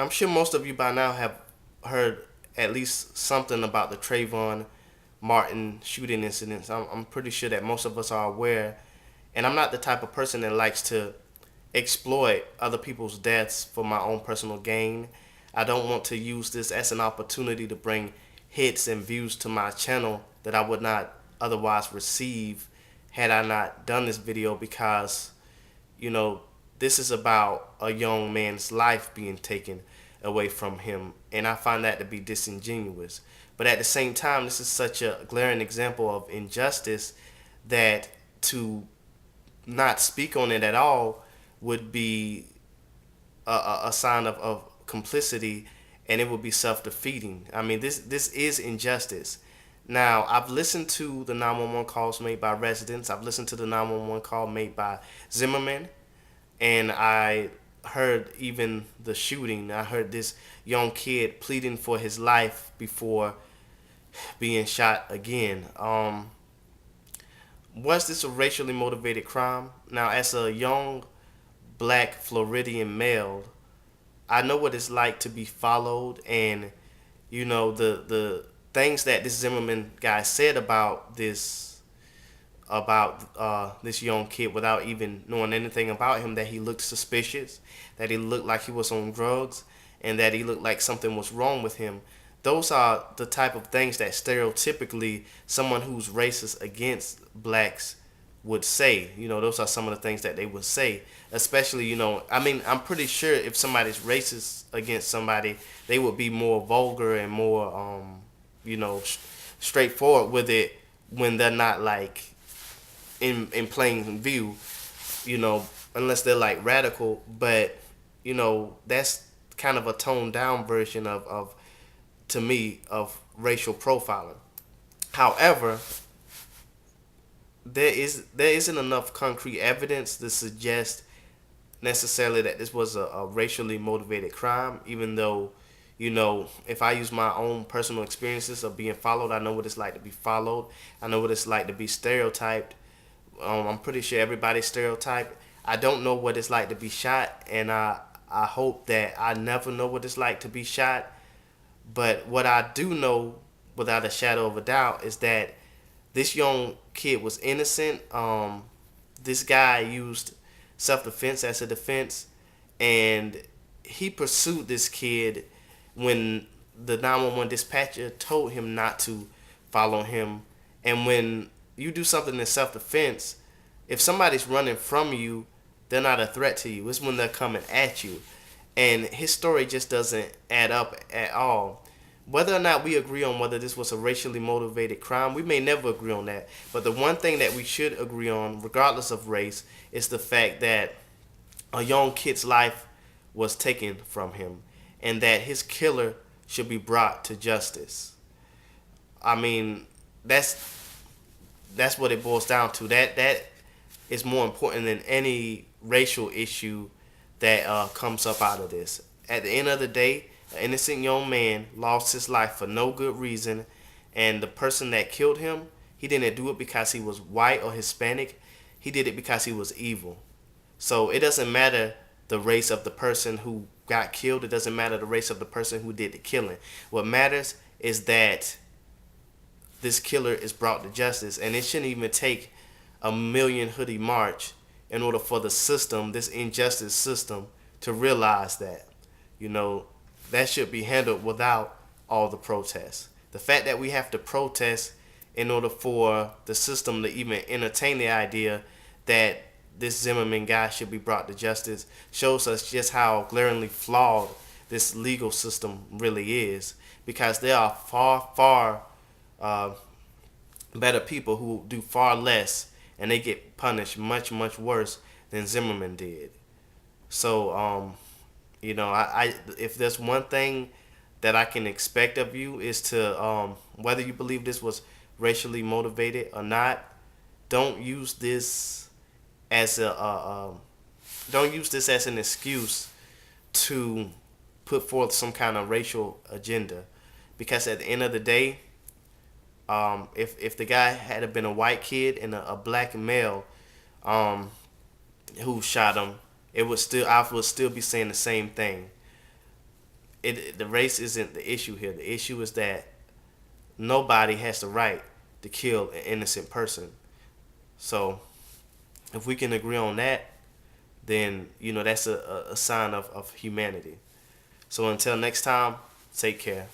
I'm sure most of you by now have heard at least something about the Trayvon Martin shooting incidents. I'm pretty sure that most of us are aware, and I'm not the type of person that likes to exploit other people's deaths for my own personal gain. I don't want to use this as an opportunity to bring hits and views to my channel that I would not otherwise receive had I not done this video, because you know, this is about a young man's life being taken away from him, and I find that to be disingenuous. But at the same time, this is such a glaring example of injustice that to not speak on it at all would be a sign of complicity, and it would be self-defeating. I mean, this is injustice. Now, I've listened to the 911 calls made by residents. I've listened to the 911 call made by Zimmerman, and I heard even the shooting. I heard this young kid pleading for his life before being shot again. Was this a racially motivated crime? Now, as a young black Floridian male, I know what it's like to be followed, and the things that this Zimmerman guy said about this young kid without even knowing anything about him, that he looked suspicious, that he looked like he was on drugs, and that he looked like something was wrong with him. Those are the type of things that stereotypically someone who's racist against blacks would say. Those are some of the things that they would say. Especially, I mean, I'm pretty sure if somebody's racist against somebody, they would be more vulgar and more, straightforward with it when they're not like in plain view, unless they're like radical. But that's kind of a toned down version of to me of racial profiling. However, there isn't enough concrete evidence to suggest necessarily that this was a racially motivated crime, even though if I use my own personal experiences of being followed, I know what it's like to be followed. I know what it's like to be stereotyped. I'm pretty sure everybody's stereotyped. I don't know what it's like to be shot, and I hope that I never know what it's like to be shot. But what I do know, without a shadow of a doubt, is that this young kid was innocent. This guy used self-defense as a defense, and he pursued this kid when the 911 dispatcher told him not to follow him. And when you do something in self-defense, if somebody's running from you, they're not a threat to you. It's when they're coming at you. And his story just doesn't add up at all. Whether or not we agree on whether this was a racially motivated crime, we may never agree on that. But the one thing that we should agree on, regardless of race, is the fact that a young kid's life was taken from him, and that his killer should be brought to justice. I mean, that's what it boils down to. That is more important than any racial issue that comes up out of this. At the end of the day, an innocent young man lost his life for no good reason, and the person that killed him, he didn't do it because he was white or Hispanic. He did it because he was evil. So it doesn't matter the race of the person who got killed. It doesn't matter the race of the person who did the killing. What matters is that this killer is brought to justice, and it shouldn't even take a million hoodie march in order for the system, this injustice system, to realize that. You know, that should be handled without all the protests. The fact that we have to protest in order for the system to even entertain the idea that this Zimmerman guy should be brought to justice shows us just how glaringly flawed this legal system really is. Because there are far uh, better people who do far less, and they get punished much worse than Zimmerman did. So, I if there's one thing that I can expect of you is to, whether you believe this was racially motivated or not, don't use this as don't use this as an excuse to put forth some kind of racial agenda, because at the end of the day, if the guy had been a white kid and a black male um, who shot him, it would still I would still be saying the same thing. the race isn't the issue here. The issue is that nobody has the right to kill an innocent person. So if we can agree on that, then that's a sign of humanity. So until next time, take care.